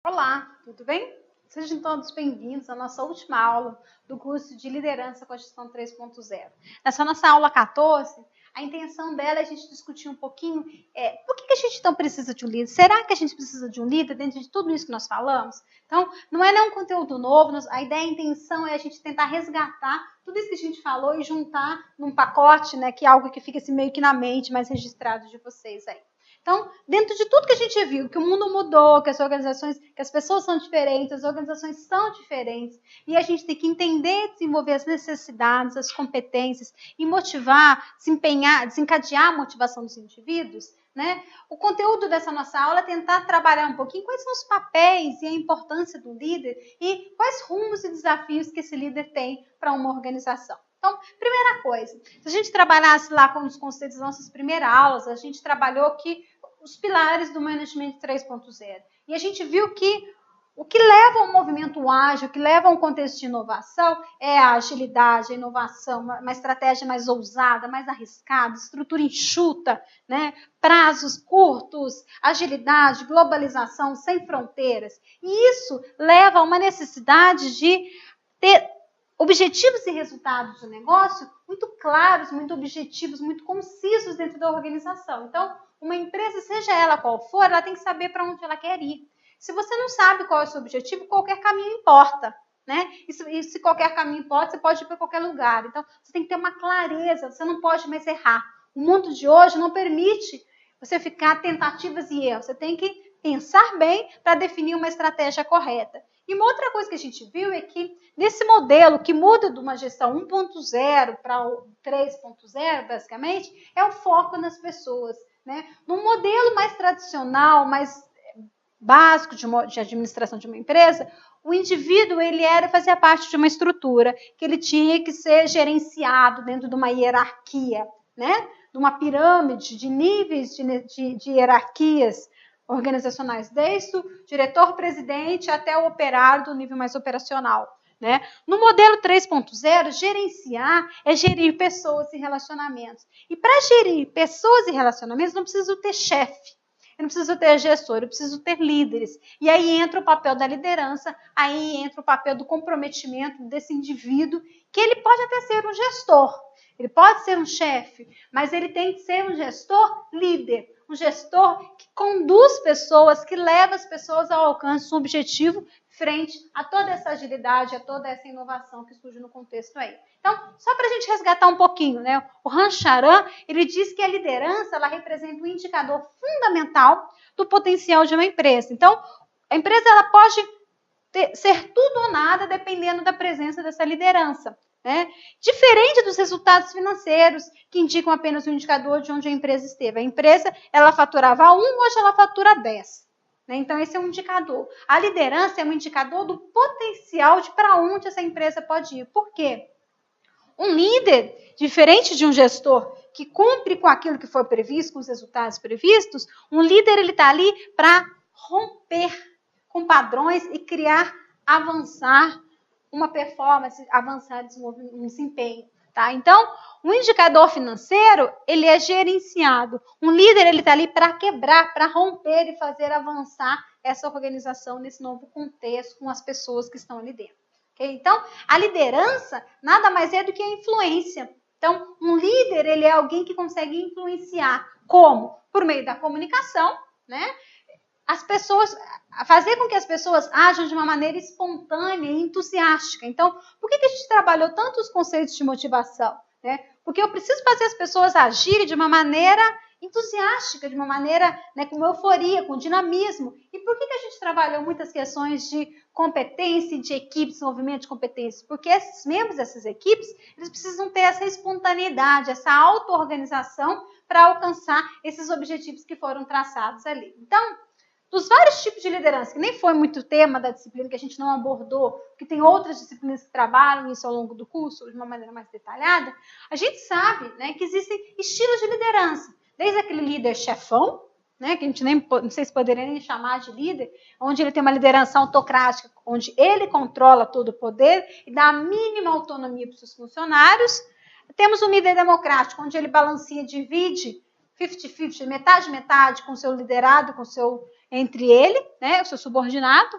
Olá, tudo bem? Sejam todos bem-vindos à nossa última aula do curso de Liderança com a Gestão 3.0. Nessa nossa aula 14, a intenção dela é a gente discutir um pouquinho por que a gente então precisa de um líder? Será que a gente precisa de um líder dentro de tudo isso que nós falamos? Então, não é nenhum conteúdo novo, a ideia, a intenção é a gente tentar resgatar tudo isso que a gente falou e juntar num pacote, né, que é algo que fica assim meio que na mente, mais registrado de vocês aí. Então, dentro de tudo que a gente viu, que o mundo mudou, que as organizações, que as pessoas são diferentes, as organizações são diferentes, e a gente tem que entender, desenvolver as necessidades, as competências e motivar, desempenhar, desencadear a motivação dos indivíduos, né? O conteúdo dessa nossa aula é tentar trabalhar um pouquinho quais são os papéis e a importância do líder e quais rumos e desafios que esse líder tem para uma organização. Então, primeira coisa, se a gente trabalhasse lá com os conceitos das nossas primeiras aulas, a gente trabalhou aqui os pilares do Management 3.0. E a gente viu que o que leva a um movimento ágil, o que leva a um contexto de inovação é a agilidade, a inovação, uma estratégia mais ousada, mais arriscada, estrutura enxuta, né? Prazos curtos, agilidade, globalização sem fronteiras. E isso leva a uma necessidade de ter objetivos e resultados do negócio muito claros, muito objetivos, muito concisos dentro da organização. Então, uma empresa, seja ela qual for, ela tem que saber para onde ela quer ir. Se você não sabe qual é o seu objetivo, qualquer caminho importa, né? E se qualquer caminho importa, você pode ir para qualquer lugar. Então, você tem que ter uma clareza, você não pode mais errar. O mundo de hoje não permite você ficar tentativas e erros. Você tem que pensar bem para definir uma estratégia correta. E uma outra coisa que a gente viu é que nesse modelo que muda de uma gestão 1.0 para o 3.0, basicamente, é o foco nas pessoas, né? Num modelo mais tradicional, mais básico de administração de uma empresa, o indivíduo fazia parte de uma estrutura que ele tinha que ser gerenciado dentro de uma hierarquia, né? De uma pirâmide de níveis de hierarquias organizacionais, desde o diretor-presidente até o operário do nível mais operacional. Né? No modelo 3.0, gerenciar é gerir pessoas e relacionamentos. E para gerir pessoas e relacionamentos, não preciso ter chefe, eu não preciso ter gestor, eu preciso ter líderes. E aí entra o papel da liderança, aí entra o papel do comprometimento desse indivíduo, que ele pode até ser um gestor, ele pode ser um chefe, mas ele tem que ser um gestor líder, um gestor que conduz pessoas, que leva as pessoas ao alcance do objetivo frente a toda essa agilidade, a toda essa inovação que surge no contexto aí. Então, só para a gente resgatar um pouquinho, né? O Rancharan, ele diz que a liderança, ela representa um indicador fundamental do potencial de uma empresa. Então, a empresa, ela pode ser tudo ou nada dependendo da presença dessa liderança. Né? Diferente dos resultados financeiros, que indicam apenas um indicador de onde a empresa esteve. A empresa, ela faturava 1, hoje ela fatura 10. Né? Então, esse é um indicador. A liderança é um indicador do potencial de para onde essa empresa pode ir. Por quê? Um líder, diferente de um gestor que cumpre com aquilo que foi previsto, com os resultados previstos, um líder ele está ali para romper com padrões e criar, avançar uma performance, avançar um desempenho. Tá? Então, o indicador financeiro, ele é gerenciado. Um líder, ele está ali para quebrar, para romper e fazer avançar essa organização nesse novo contexto com as pessoas que estão ali dentro. Okay? Então, a liderança nada mais é do que a influência. Então, um líder, ele é alguém que consegue influenciar. Como? Por meio da comunicação, né? As pessoas, fazer com que as pessoas ajam de uma maneira espontânea e entusiástica. Então, por que a gente trabalhou tanto os conceitos de motivação? Né? Porque eu preciso fazer as pessoas agirem de uma maneira entusiástica, de uma maneira, né, com euforia, com dinamismo. E por que a gente trabalhou muitas questões de competência, de equipe, desenvolvimento de competências? Porque esses membros dessas equipes, eles precisam ter essa espontaneidade, essa auto-organização para alcançar esses objetivos que foram traçados ali. Então, dos vários tipos de liderança, que nem foi muito tema da disciplina, que a gente não abordou, que tem outras disciplinas que trabalham isso ao longo do curso, de uma maneira mais detalhada, a gente sabe, né, que existem estilos de liderança, desde aquele líder chefão, né, que a gente nem, não sei se poderia nem chamar de líder, onde ele tem uma liderança autocrática, onde ele controla todo o poder e dá a mínima autonomia para os seus funcionários. Temos um líder democrático, onde ele balanceia, divide 50-50, metade com o seu liderado, com o seu entre ele, né, o seu subordinado,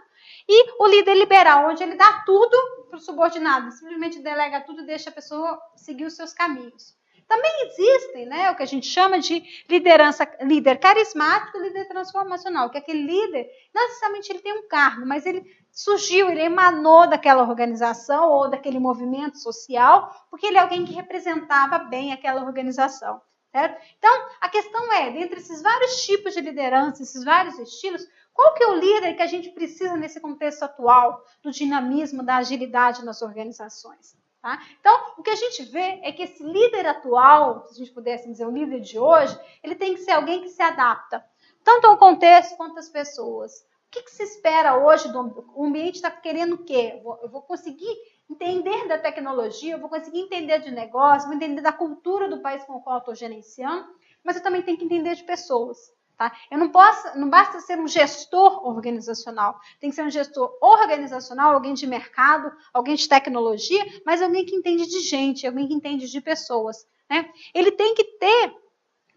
e o líder liberal, onde ele dá tudo para o subordinado, simplesmente delega tudo e deixa a pessoa seguir os seus caminhos. Também existem, né, o que a gente chama de liderança, líder carismático e líder transformacional, que é aquele líder, não necessariamente ele tem um cargo, mas ele surgiu, ele emanou daquela organização ou daquele movimento social, porque ele é alguém que representava bem aquela organização. Certo? Então, a questão é, dentre esses vários tipos de liderança, esses vários estilos, qual que é o líder que a gente precisa nesse contexto atual do dinamismo, da agilidade nas organizações? Tá? Então, o que a gente vê é que esse líder atual, se a gente pudesse dizer o líder de hoje, ele tem que ser alguém que se adapta, tanto ao contexto quanto às pessoas. O que se espera hoje? O ambiente está querendo o quê? Eu vou conseguir entender da tecnologia, eu vou conseguir entender de negócio, vou entender da cultura do país com o qual eu estou gerenciando, mas eu também tenho que entender de pessoas. Tá? Não basta ser um gestor organizacional, tem que ser um gestor organizacional, alguém de mercado, alguém de tecnologia, mas alguém que entende de gente, alguém que entende de pessoas. Né? Ele tem que ter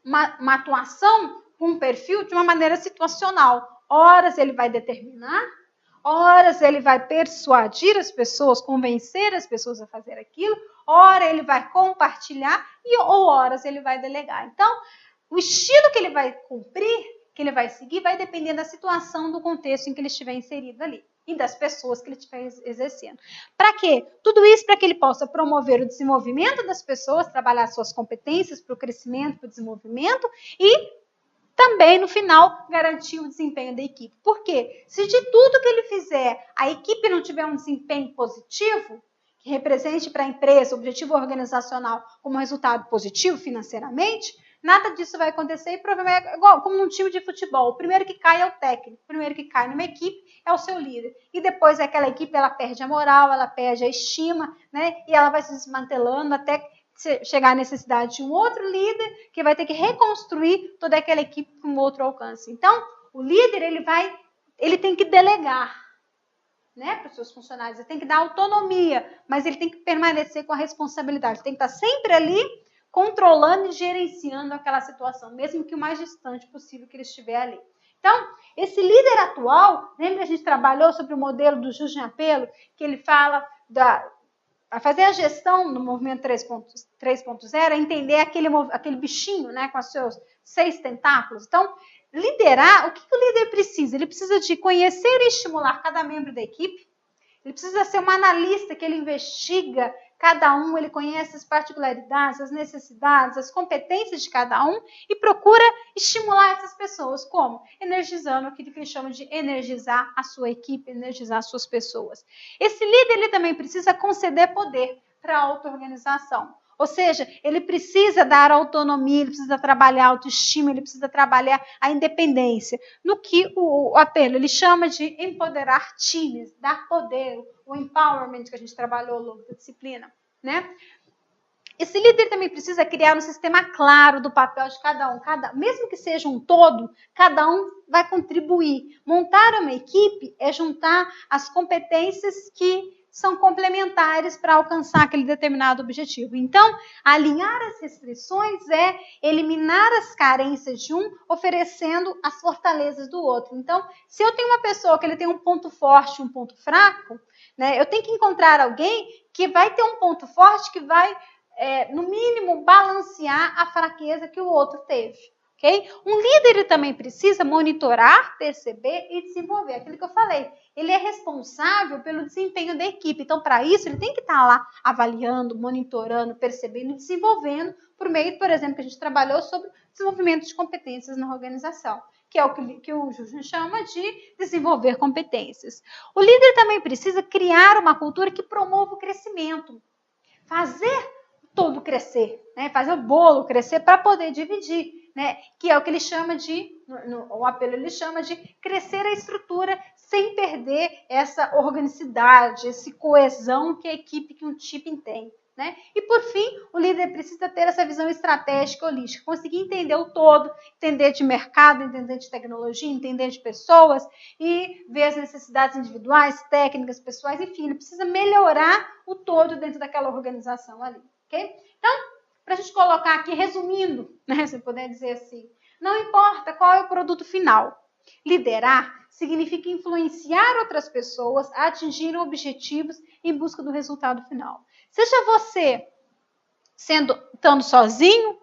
uma atuação com um perfil de uma maneira situacional. Horas ele vai determinar, horas ele vai persuadir as pessoas, convencer as pessoas a fazer aquilo, horas ele vai compartilhar ou horas ele vai delegar. Então, o estilo que ele vai cumprir, que ele vai seguir, vai depender da situação, do contexto em que ele estiver inserido ali e das pessoas que ele estiver exercendo. Para quê? Tudo isso para que ele possa promover o desenvolvimento das pessoas, trabalhar suas competências para o crescimento, para o desenvolvimento e também, no final, garantir o desempenho da equipe. Por quê? Se de tudo que ele fizer, a equipe não tiver um desempenho positivo, que represente para a empresa o objetivo organizacional como resultado positivo financeiramente, nada disso vai acontecer e provavelmente é igual como num time de futebol. O primeiro que cai é o técnico, o primeiro que cai numa equipe é o seu líder. E depois aquela equipe ela perde a moral, ela perde a estima, né? E ela vai se desmantelando até chegar à necessidade de um outro líder que vai ter que reconstruir toda aquela equipe para um outro alcance. Então, o líder ele tem que delegar, né, para os seus funcionários, ele tem que dar autonomia, mas ele tem que permanecer com a responsabilidade, ele tem que estar sempre ali controlando e gerenciando aquela situação, mesmo que o mais distante possível que ele estiver ali. Então, esse líder atual, lembra que a gente trabalhou sobre o modelo do Justin Apelo, que ele fala a fazer a gestão no movimento 3.0 é entender aquele bichinho, né, com os seus 6 tentáculos. Então, liderar, o que o líder precisa? Ele precisa de conhecer e estimular cada membro da equipe. Ele precisa ser um analista que ele investiga cada um, ele conhece as particularidades, as necessidades, as competências de cada um e procura estimular essas pessoas. Como? Energizando aquilo que ele chama de energizar a sua equipe, energizar as suas pessoas. Esse líder ele também precisa conceder poder para a auto-organização. Ou seja, ele precisa dar autonomia, ele precisa trabalhar a autoestima, ele precisa trabalhar a independência. No que o Apelo ele chama de empoderar times, dar poder, o empowerment que a gente trabalhou ao longo da disciplina. Né? Esse líder também precisa criar um sistema claro do papel de cada um. Mesmo que seja um todo, cada um vai contribuir. Montar uma equipe é juntar as competências que são complementares para alcançar aquele determinado objetivo. Então, alinhar as restrições é eliminar as carências de um, oferecendo as fortalezas do outro. Então, se eu tenho uma pessoa que ele tem um ponto forte e um ponto fraco, né, eu tenho que encontrar alguém que vai ter um ponto forte que vai, no mínimo, balancear a fraqueza que o outro teve. Okay? Um líder ele também precisa monitorar, perceber e desenvolver. Aquilo que eu falei. Ele é responsável pelo desempenho da equipe. Então, para isso, ele tem que estar lá avaliando, monitorando, percebendo e desenvolvendo por meio, por exemplo, que a gente trabalhou sobre desenvolvimento de competências na organização, que é o que o Justin chama de desenvolver competências. O líder também precisa criar uma cultura que promova o crescimento. Fazer todo crescer, né? Fazer o bolo crescer para poder dividir. Né, que é o que ele chama o Apelo ele chama de crescer a estrutura sem perder essa organicidade, essa coesão que a equipe, que um time tem. Né? E por fim, o líder precisa ter essa visão estratégica holística, conseguir entender o todo, entender de mercado, entender de tecnologia, entender de pessoas e ver as necessidades individuais, técnicas, pessoais, enfim, ele precisa melhorar o todo dentro daquela organização ali. Okay? Então, para a gente colocar aqui, resumindo, né, se puder dizer assim, não importa qual é o produto final, Liderar significa influenciar outras pessoas a atingirem objetivos em busca do resultado final. Seja você estando sozinho,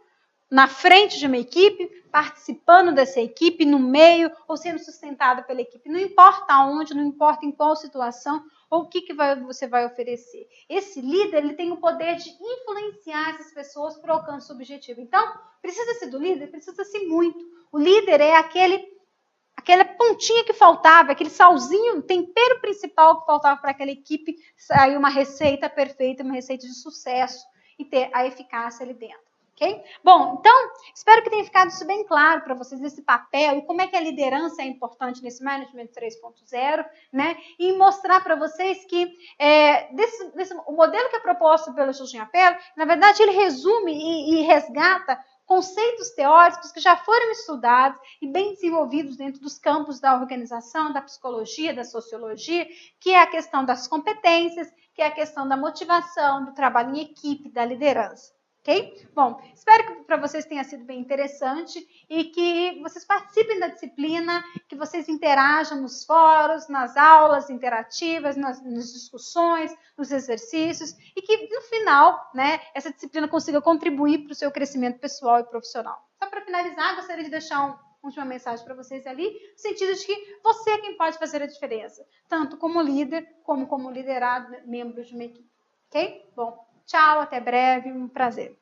na frente de uma equipe, participando dessa equipe, no meio, ou sendo sustentado pela equipe. Não importa aonde, não importa em qual situação, ou o que você vai oferecer. Esse líder, ele tem o poder de influenciar essas pessoas para o alcance do objetivo. Então, precisa-se do líder? Precisa-se muito. O líder é aquela pontinha que faltava, aquele salzinho, tempero principal que faltava para aquela equipe sair uma receita perfeita, uma receita de sucesso e ter a eficácia ali dentro. Okay? Bom, então, espero que tenha ficado isso bem claro para vocês, esse papel e como é que a liderança é importante nesse Management 3.0, né? E mostrar para vocês que o modelo que é proposto pelo Jorginho Apello, na verdade, ele resume e resgata conceitos teóricos que já foram estudados e bem desenvolvidos dentro dos campos da organização, da psicologia, da sociologia, que é a questão das competências, que é a questão da motivação, do trabalho em equipe, da liderança. Ok? Bom, espero que para vocês tenha sido bem interessante e que vocês participem da disciplina, que vocês interajam nos fóruns, nas aulas interativas, nas discussões, nos exercícios e que no final, né, essa disciplina consiga contribuir para o seu crescimento pessoal e profissional. Só para finalizar, gostaria de deixar uma última mensagem para vocês ali, no sentido de que você é quem pode fazer a diferença, tanto como líder, como liderado, membro de uma equipe. Ok? Bom, tchau, até breve, um prazer.